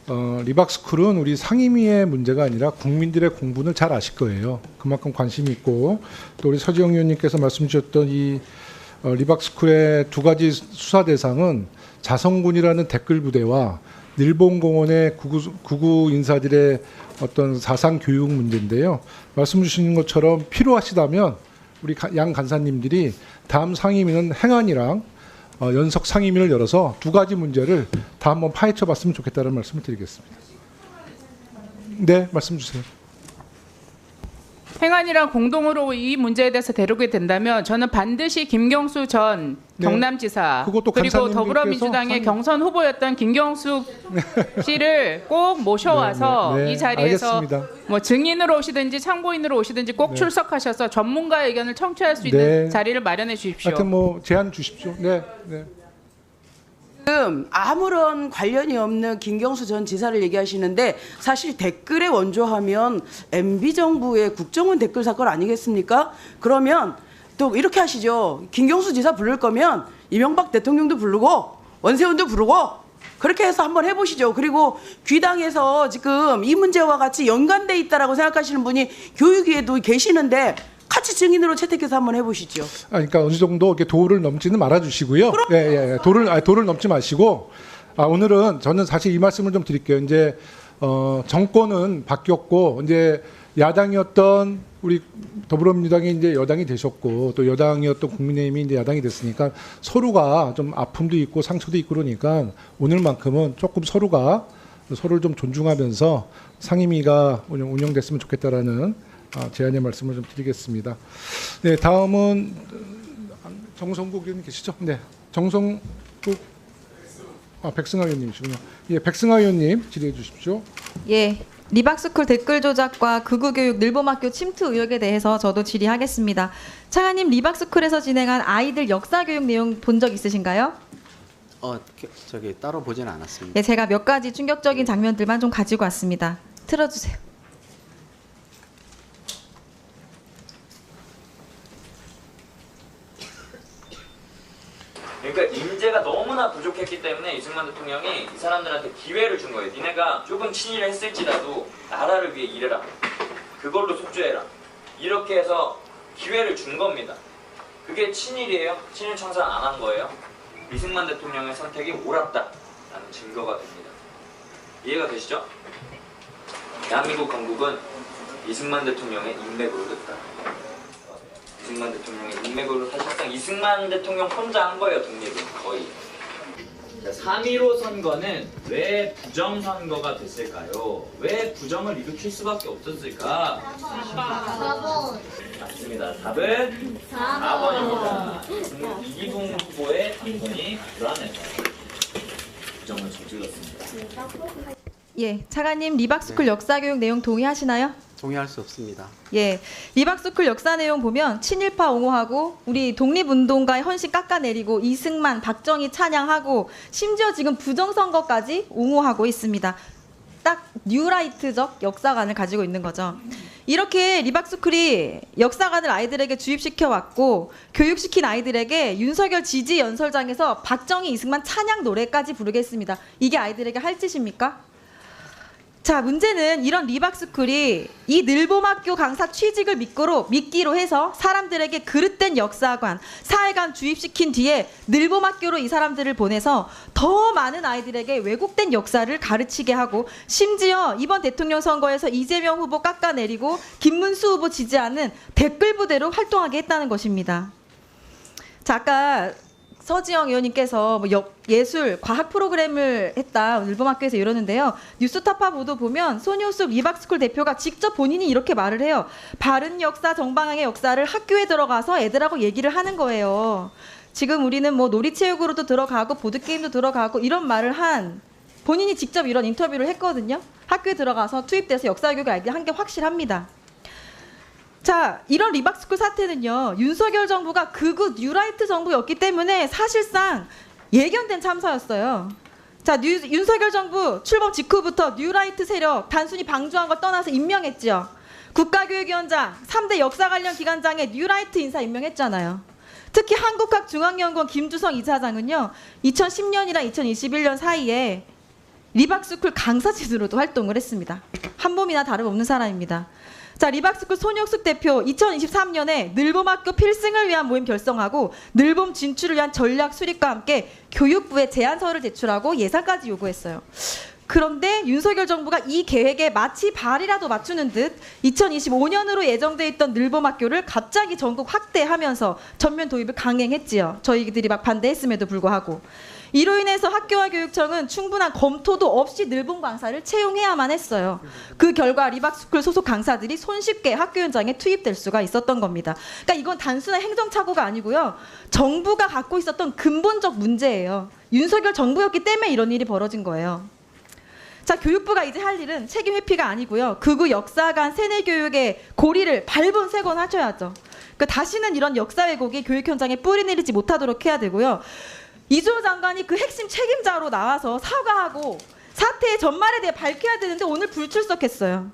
리박스쿨은 우리 상임위의 문제가 아니라 국민들의 공분을 잘 아실 거예요. 그만큼 관심이 있고 또 우리 서지영 의원님께서 말씀 주셨던 이 리박스쿨의 두 가지 수사 대상은 자성군이라는 댓글 부대와 일본공원의 구구 인사들의 어떤 사상 교육 문제인데요. 말씀 주시는 것처럼 필요하시다면 우리 양 간사님들이 다음 상임위는 행안이랑 연석 상임위를 열어서 두 가지 문제를 다 한번 파헤쳐 봤으면 좋겠다는 말씀을 드리겠습니다. 네, 말씀 주세요. 행안이랑 공동으로 이 문제에 대해서 다루게 된다면 저는 반드시 김경수 전 네. 경남지사 그것도 그리고 간사님들께서 더불어민주당의 경선 후보였던 김경숙 씨를 꼭 모셔와서 네, 네, 네. 이 자리에서 알겠습니다. 뭐 증인으로 오시든지 참고인으로 오시든지 꼭 네. 출석하셔서 전문가의 의견을 청취할 수 있는 네. 자리를 마련해 주십시오. 하여튼 뭐 제안 주십시오. 네, 네. 지금 아무런 관련이 없는 김경수 전 지사를 얘기하시는데 사실 댓글에 원조하면 MB 정부의 국정원 댓글 사건 아니겠습니까? 그러면 또 이렇게 하시죠. 김경수 지사 부를 거면 이명박 대통령도 부르고 원세훈도 부르고 그렇게 해서 한번 해보시죠. 그리고 귀당에서 지금 이 문제와 같이 연관돼 있다라고 생각하시는 분이 교육위에도 계시는데 같이 증인으로 채택해서 한번 해보시죠. 그러니까 어느 정도 이렇게 도를 넘지는 말아주시고요. 예. 도를 넘지 마시고 오늘은 저는 사실 이 말씀을 좀 드릴게요. 이제 정권은 바뀌었고 이제 야당이었던 우리 더불어민주당이 이제 여당이 되셨고 또 여당이었던 국민의힘이 이제 야당이 됐으니까 서로가 좀 아픔도 있고 상처도 있고 그러니까 오늘만큼은 조금 서로가 서로를 좀 존중하면서 상임위가 운영됐으면 좋겠다라는 제안의 말씀을 좀 드리겠습니다. 네, 다음은 정성국 의원님 계시죠? 네, 정성국 백승하 의원님이시군요. 예, 백승하 의원님 질의해 주십시오. 예, 리박스쿨 댓글 조작과 극우교육 늘봄학교 침투 의혹에 대해서 저도 질의하겠습니다. 차관님, 리박스쿨에서 진행한 아이들 역사교육 내용 본 적 있으신가요? 저기 따로 보지는 않았습니다. 예, 제가 몇 가지 충격적인 장면들만 좀 가지고 왔습니다. 틀어주세요. 그러니까 인재가 너무나 부족했기 때문에 이승만 대통령이 이 사람들한테 기회를 준 거예요. 니네가 조금 친일을 했을지라도 나라를 위해 일해라. 그걸로 속죄해라. 이렇게 해서 기회를 준 겁니다. 그게 친일이에요? 친일 청산 안 한 거예요? 이승만 대통령의 선택이 옳았다라는 증거가 됩니다. 이해가 되시죠? 대한민국 건국은 이승만 대통령의 인맥으로 됐다. 이승만 대통령의 인맥으로 사실상 이승만 대통령 혼자 한 거예요, 독립은 거의. 3.15 선거는 왜 부정선거가 됐을까요? 왜 부정을 일으킬 수밖에 없었을까? 4번. 맞습니다. 답은 4번입니다. 이기붕 후보의 당선이 불안해서 부정을 저질렀습니다. 예, 차관님, 리박스쿨 역사교육 내용 동의하시나요? 동의할 수 없습니다. 예, 리박스쿨 역사 내용 보면 친일파 옹호하고 우리 독립운동가의 헌신 깎아내리고 이승만, 박정희 찬양하고 심지어 지금 부정선거까지 옹호하고 있습니다. 딱 뉴라이트적 역사관을 가지고 있는 거죠. 이렇게 리박스쿨이 역사관을 아이들에게 주입시켜 왔고 교육시킨 아이들에게 윤석열 지지 연설장에서 박정희, 이승만 찬양 노래까지 부르겠습니다. 이게 아이들에게 할 짓입니까? 자, 문제는 이런 리박스쿨이 이 늘봄학교 강사 취직을 미끼로 해서 사람들에게 그릇된 역사관, 사회관 주입시킨 뒤에 늘봄학교로 이 사람들을 보내서 더 많은 아이들에게 왜곡된 역사를 가르치게 하고 심지어 이번 대통령 선거에서 이재명 후보 깎아내리고 김문수 후보 지지하는 댓글 부대로 활동하게 했다는 것입니다. 자, 아까 서지영 의원님께서 뭐 예술, 과학 프로그램을 했다 늘봄학교에서 이러는데요. 뉴스타파 보도 보면 손효숙 리박스쿨 대표가 직접 본인이 이렇게 말을 해요. 바른 역사, 정방향의 역사를 학교에 들어가서 애들하고 얘기를 하는 거예요. 지금 우리는 뭐 놀이체육으로도 들어가고 보드게임도 들어가고 이런 말을 한 본인이 직접 이런 인터뷰를 했거든요. 학교에 들어가서 투입돼서 역사교육을 한 게 확실합니다. 자, 이런 리박스쿨 사태는요, 윤석열 정부가 극우 뉴라이트 정부였기 때문에 사실상 예견된 참사였어요. 자, 윤석열 정부 출범 직후부터 뉴라이트 세력 단순히 방조한 걸 떠나서 임명했죠. 국가교육위원장, 3대 역사 관련 기관장에 뉴라이트 인사 임명했잖아요. 특히 한국학중앙연구원 김주성 이사장은요, 2010년이랑 2021년 사이에 리박스쿨 강사진으로도 활동을 했습니다. 한 몸이나 다름없는 사람입니다. 자, 리박스쿨 손혁숙 대표 2023년에 늘봄학교 필승을 위한 모임 결성하고 늘봄 진출을 위한 전략 수립과 함께 교육부에 제안서를 제출하고 예산까지 요구했어요. 그런데 윤석열 정부가 이 계획에 마치 발이라도 맞추는 듯 2025년으로 예정돼 있던 늘봄학교를 갑자기 전국 확대하면서 전면 도입을 강행했지요. 저희들이 막 반대했음에도 불구하고. 이로 인해서 학교와 교육청은 충분한 검토도 없이 늘봄 강사를 채용해야만 했어요. 그 결과 리박스쿨 소속 강사들이 손쉽게 학교 현장에 투입될 수가 있었던 겁니다. 그러니까 이건 단순한 행정착오가 아니고요. 정부가 갖고 있었던 근본적 문제예요. 윤석열 정부였기 때문에 이런 일이 벌어진 거예요. 자, 교육부가 이제 할 일은 책임 회피가 아니고요. 극우 역사관 세뇌 교육의 고리를 밟은 세건하셔야죠. 그러니까 다시는 이런 역사 왜곡이 교육 현장에 뿌리 내리지 못하도록 해야 되고요. 이주호 장관이 그 핵심 책임자로 나와서 사과하고 사태의 전말에 대해 밝혀야 되는데 오늘 불출석했어요.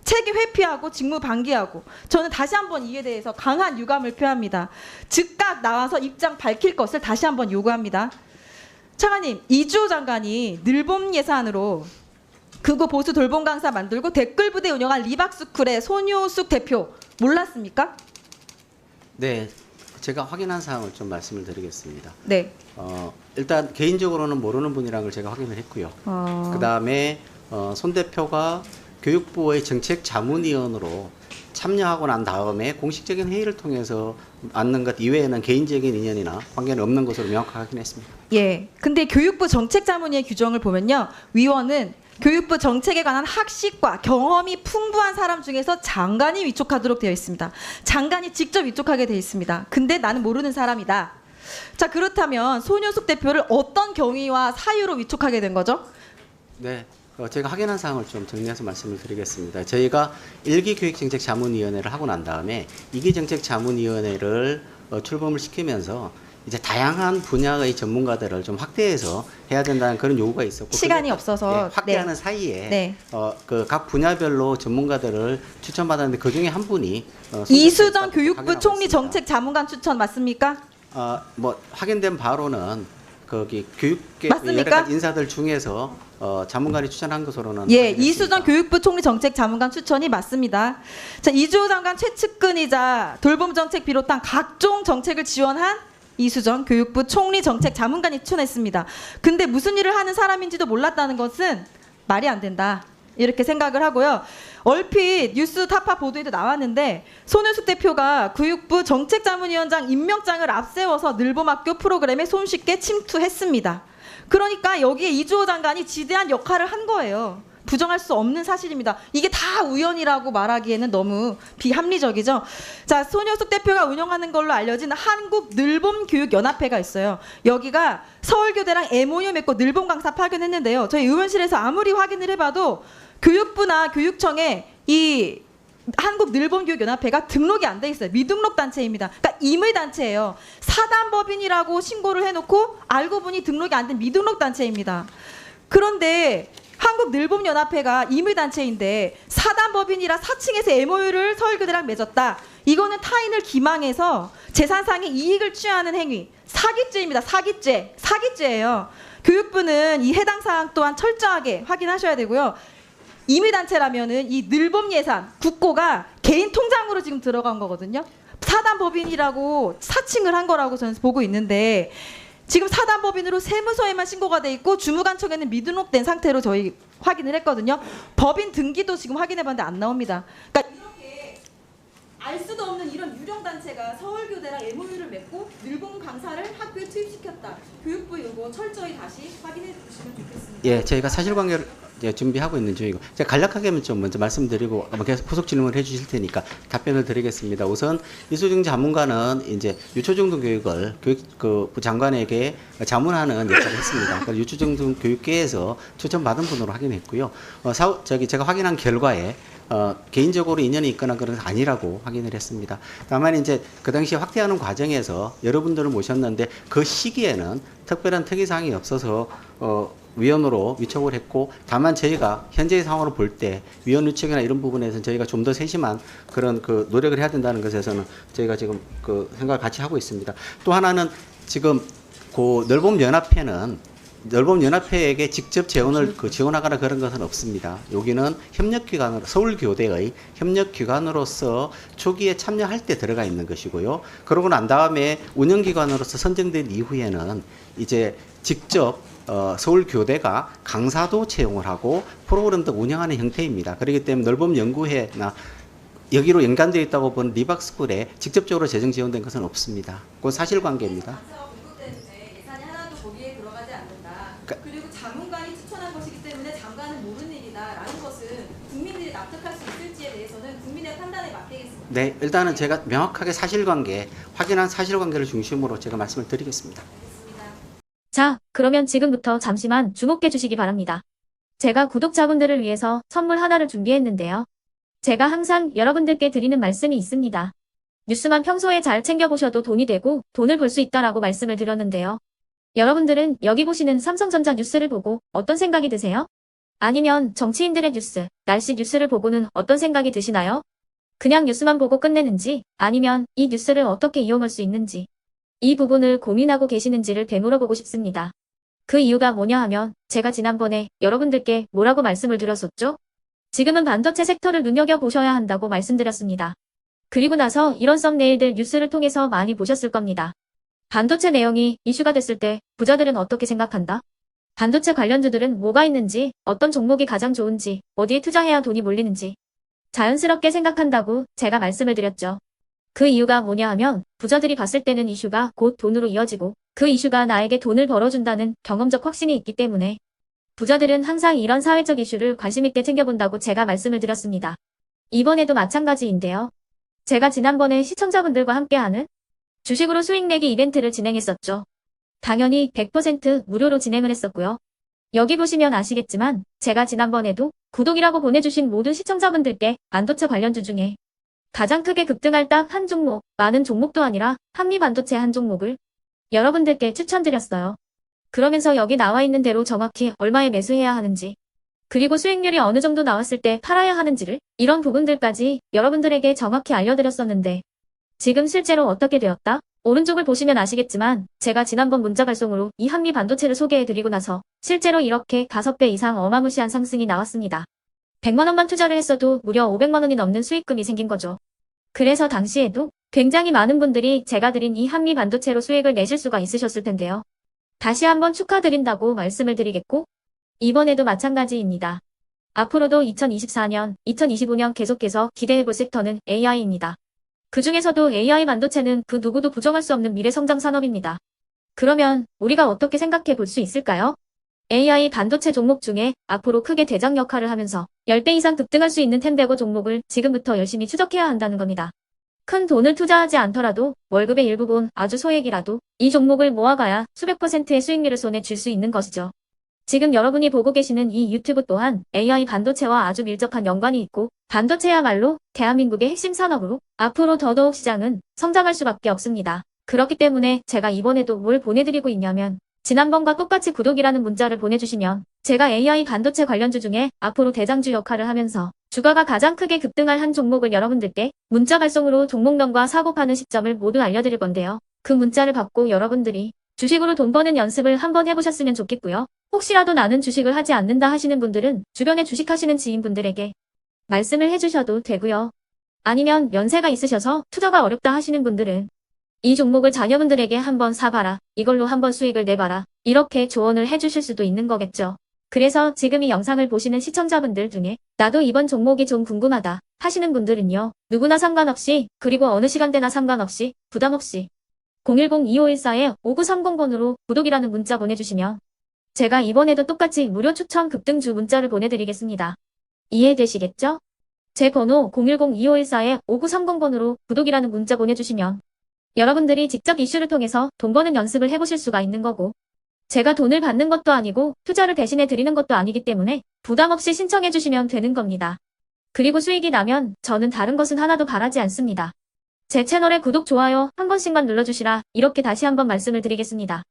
책임 회피하고 직무 방기하고 저는 다시 한번 이에 대해서 강한 유감을 표합니다. 즉각 나와서 입장 밝힐 것을 다시 한번 요구합니다. 차관님, 이주호 장관이 늘봄 예산으로 극우 보수 돌봄 강사 만들고 댓글 부대 운영한 리박스쿨의 손효숙 대표 몰랐습니까? 네, 제가 확인한 사항을 좀 말씀을 드리겠습니다. 네. 일단 개인적으로는 모르는 분이라는 걸 제가 확인을 했고요. 그다음에 손 대표가 교육부의 정책 자문위원으로 참여하고 난 다음에 공식적인 회의를 통해서 앉는 것 이외에는 개인적인 인연이나 관계는 없는 것으로 명확하게 확인했습니다. 예. 근데 교육부 정책자문위의 규정을 보면요. 위원은 교육부 정책에 관한 학식과 경험이 풍부한 사람 중에서 장관이 위촉하도록 되어 있습니다. 장관이 직접 위촉하게 되어 있습니다. 근데 나는 모르는 사람이다. 자, 그렇다면 손효숙 대표를 어떤 경위와 사유로 위촉하게 된 거죠? 네, 제가 확인한 사항을 좀 정리해서 말씀을 드리겠습니다. 저희가 1기 교육정책자문위원회를 하고 난 다음에 2기 정책자문위원회를 출범을 시키면서 이제 다양한 분야의 전문가들을 좀 확대해서 해야 된다는 그런 요구가 있었고 시간이 없어서 네, 확대하는 네. 사이에 네. 그 각 분야별로 전문가들을 추천받았는데 그 중에 한 분이 이수정 교육부 확인하고 총리 있습니다. 정책 자문관 추천 맞습니까? 뭐 확인된 바로는 거기 교육계 맞습니까? 여러 가지 인사들 중에서 자문관이 추천한 것으로는 예, 확인했습니다. 이수정 교육부 총리 정책 자문관 추천이 맞습니다. 자, 이주호 장관 최측근이자 돌봄 정책 비롯한 각종 정책을 지원한 이수정 교육부 총리 정책 자문관이 추천했습니다. 근데 무슨 일을 하는 사람인지도 몰랐다는 것은 말이 안 된다. 이렇게 생각을 하고요. 얼핏 뉴스 타파 보도에도 나왔는데 손효숙 대표가 교육부 정책자문위원장 임명장을 앞세워서 늘봄학교 프로그램에 손쉽게 침투했습니다. 그러니까 여기에 이주호 장관이 지대한 역할을 한 거예요. 부정할 수 없는 사실입니다. 이게 다 우연이라고 말하기에는 너무 비합리적이죠. 자, 손효숙 대표가 운영하는 걸로 알려진 한국늘봄교육연합회가 있어요. 여기가 서울교대랑 MOU 맺고 늘봄 강사 파견했는데요. 저희 의원실에서 아무리 확인을 해봐도 교육부나 교육청에 이 한국늘봄교육연합회가 등록이 안 돼 있어요. 미등록 단체입니다. 그러니까 임의 단체예요. 사단법인이라고 신고를 해놓고 알고 보니 등록이 안 된 미등록 단체입니다. 그런데 한국늘봄연합회가 임의단체인데 사단법인이라 4층에서 MOU를 서울교대랑 맺었다. 이거는 타인을 기망해서 재산상의 이익을 취하는 행위. 사기죄입니다. 사기죄예요. 교육부는 이 해당 사항 또한 철저하게 확인하셔야 되고요. 임의단체라면은 이 늘봄 예산, 국고가 개인 통장으로 지금 들어간 거거든요. 사단법인이라고 사칭을 한 거라고 저는 보고 있는데 지금 사단법인으로 세무서에만 신고가 돼 있고 주무관청에는 미등록된 상태로 저희 확인을 했거든요. 법인 등기도 지금 확인해봤는데 안 나옵니다. 그러니까 이렇게 알 수도 없는 이런 유령 단체가 서울교대랑 MOU를 맺고 늘봄 강사를 학교에 투입시켰다. 교육부 이거 철저히 다시 확인해 주시면 좋겠습니다. 예, 저희가 사실관계를 준비하고 있는 중이고 제가 간략하게만 좀 먼저 말씀드리고 아마 계속 후속 질문을 해주실 테니까 답변을 드리겠습니다. 우선 이수정 자문관은 이제 유초중등 교육을 교육부 장관에게 자문하는 역할을 했습니다. 그래서 유초중등 교육계에서 추천받은 분으로 확인했고요. 제가 확인한 결과에 개인적으로 인연이 있거나 그런 건 아니라고 확인을 했습니다. 다만 이제 그 당시에 확대하는 과정에서 여러분들을 모셨는데 그 시기에는 특별한 특이사항이 없어서 위원으로 위촉을 했고 다만 저희가 현재의 상황으로 볼 때 위원 위촉이나 이런 부분에서는 저희가 좀 더 세심한 그런 노력을 해야 된다는 것에서는 저희가 지금 생각을 같이 하고 있습니다. 또 하나는 지금 늘봄연합회는 넓음연합회에게 직접 재원을 지원하거나 그런 것은 없습니다. 여기는 협력기관으로 서울교대의 협력기관으로서 초기에 참여할 때 들어가 있는 것이고요. 그러고 난 다음에 운영기관으로서 선정된 이후에는 이제 직접 서울교대가 강사도 채용을 하고 프로그램 등 운영하는 형태입니다. 그렇기 때문에 넓음연구회나 여기로 연관되어 있다고 보는 리박스쿨에 직접적으로 재정 지원된 것은 없습니다. 그건 사실관계입니다. 예산이 하나도 거기에 들어가지 않는다. 그러니까 그리고 자문관이 추천한 것이기 때문에 장관은 모르는 일이다라는 것은 국민들이 납득할 수 있을지에 대해서는 국민의 판단에 맡기겠습니다. 네, 일단은 제가 명확하게 사실관계, 확인한 사실관계를 중심으로 제가 말씀을 드리겠습니다. 자, 그러면 지금부터 잠시만 주목해 주시기 바랍니다. 제가 구독자분들을 위해서 선물 하나를 준비했는데요. 제가 항상 여러분들께 드리는 말씀이 있습니다. 뉴스만 평소에 잘 챙겨보셔도 돈이 되고 돈을 벌 수 있다라고 말씀을 드렸는데요. 여러분들은 여기 보시는 삼성전자 뉴스를 보고 어떤 생각이 드세요? 아니면 정치인들의 뉴스, 날씨 뉴스를 보고는 어떤 생각이 드시나요? 그냥 뉴스만 보고 끝내는지, 아니면 이 뉴스를 어떻게 이용할 수 있는지, 이 부분을 고민하고 계시는지를 되물어보고 싶습니다. 그 이유가 뭐냐 하면 제가 지난번에 여러분들께 뭐라고 말씀을 드렸었죠? 지금은 반도체 섹터를 눈여겨보셔야 한다고 말씀드렸습니다. 그리고 나서 이런 썸네일들 뉴스를 통해서 많이 보셨을 겁니다. 반도체 내용이 이슈가 됐을 때 부자들은 어떻게 생각한다? 반도체 관련주들은 뭐가 있는지, 어떤 종목이 가장 좋은지, 어디에 투자해야 돈이 몰리는지 자연스럽게 생각한다고 제가 말씀을 드렸죠. 그 이유가 뭐냐 하면 부자들이 봤을 때는 이슈가 곧 돈으로 이어지고 그 이슈가 나에게 돈을 벌어준다는 경험적 확신이 있기 때문에 부자들은 항상 이런 사회적 이슈를 관심 있게 챙겨본다고 제가 말씀을 드렸습니다. 이번에도 마찬가지인데요. 제가 지난번에 시청자분들과 함께하는 주식으로 수익 내기 이벤트를 진행했었죠. 당연히 100% 무료로 진행을 했었고요. 여기 보시면 아시겠지만 제가 지난번에도 구독이라고 보내주신 모든 시청자분들께 반도체 관련주 중에 가장 크게 급등할 딱 한 종목, 많은 종목도 아니라 한미반도체 한 종목을 여러분들께 추천드렸어요. 그러면서 여기 나와 있는 대로 정확히 얼마에 매수해야 하는지, 그리고 수익률이 어느 정도 나왔을 때 팔아야 하는지를 이런 부분들까지 여러분들에게 정확히 알려드렸었는데 지금 실제로 어떻게 되었다? 오른쪽을 보시면 아시겠지만 제가 지난번 문자 발송으로 이 한미반도체를 소개해드리고 나서 실제로 이렇게 5배 이상 어마무시한 상승이 나왔습니다. 100만 원만 투자를 했어도 무려 500만 원이 넘는 수익금이 생긴 거죠. 그래서 당시에도 굉장히 많은 분들이 제가 드린 이 한미반도체로 수익을 내실 수가 있으셨을 텐데요. 다시 한번 축하드린다고 말씀을 드리겠고 이번에도 마찬가지입니다. 앞으로도 2024년, 2025년 계속해서 기대해볼 섹터는 AI입니다. 그 중에서도 AI 반도체는 그 누구도 부정할 수 없는 미래 성장 산업입니다. 그러면 우리가 어떻게 생각해 볼 수 있을까요? AI 반도체 종목 중에 앞으로 크게 대장 역할을 하면서 10배 이상 급등할 수 있는 템베고 종목을 지금부터 열심히 추적해야 한다는 겁니다. 큰 돈을 투자하지 않더라도 월급의 일부분 아주 소액이라도 이 종목을 모아가야 수백 %의 수익률을 손에 쥘 수 있는 것이죠. 지금 여러분이 보고 계시는 이 유튜브 또한 AI 반도체와 아주 밀접한 연관이 있고 반도체야말로 대한민국의 핵심 산업으로 앞으로 더더욱 시장은 성장할 수밖에 없습니다. 그렇기 때문에 제가 이번에도 뭘 보내드리고 있냐면 지난번과 똑같이 구독이라는 문자를 보내주시면 제가 AI 반도체 관련주 중에 앞으로 대장주 역할을 하면서 주가가 가장 크게 급등할 한 종목을 여러분들께 문자 발송으로 종목명과 사고 파는 시점을 모두 알려드릴 건데요. 그 문자를 받고 여러분들이 주식으로 돈 버는 연습을 한번 해보셨으면 좋겠고요. 혹시라도 나는 주식을 하지 않는다 하시는 분들은 주변에 주식하시는 지인분들에게 말씀을 해주셔도 되고요. 아니면 연세가 있으셔서 투자가 어렵다 하시는 분들은 이 종목을 자녀분들에게 한번 사봐라. 이걸로 한번 수익을 내봐라. 이렇게 조언을 해주실 수도 있는 거겠죠. 그래서 지금 이 영상을 보시는 시청자분들 중에 나도 이번 종목이 좀 궁금하다 하시는 분들은요. 누구나 상관없이 그리고 어느 시간대나 상관없이 부담 없이 010-2514-5930번으로 구독이라는 문자 보내주시면 제가 이번에도 똑같이 무료 추천 급등주 문자를 보내드리겠습니다. 이해되시겠죠? 제 번호 010-2514-5930번으로 구독이라는 문자 보내주시면 여러분들이 직접 이슈를 통해서 돈 버는 연습을 해보실 수가 있는 거고 제가 돈을 받는 것도 아니고 투자를 대신해 드리는 것도 아니기 때문에 부담 없이 신청해 주시면 되는 겁니다. 그리고 수익이 나면 저는 다른 것은 하나도 바라지 않습니다. 제 채널에 구독, 좋아요 한 번씩만 눌러주시라 이렇게 다시 한번 말씀을 드리겠습니다.